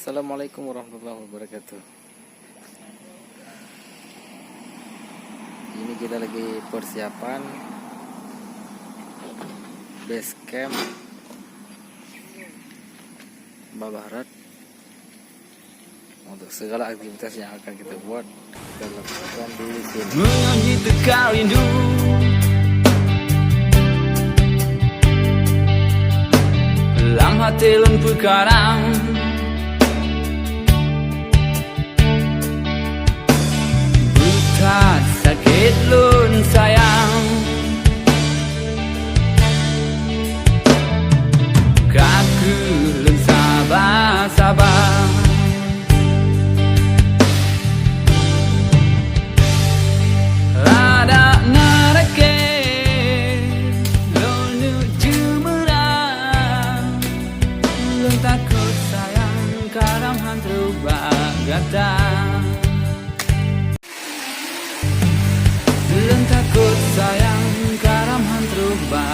Assalamualaikum warahmatullahi wabarakatuh. Ini kita lagi persiapan base camp Babarat untuk segala aktivitas yang akan kita buat dan lakukan di sini. Menyanyi tekal rindu dalam hati lempu karang, buta sakit lun sayang, kaku lun sabar-sabar. Ada narake lon nuju merang, lun takut sayang karam hantru bagata. Lun takut sayang karam hantru bagata.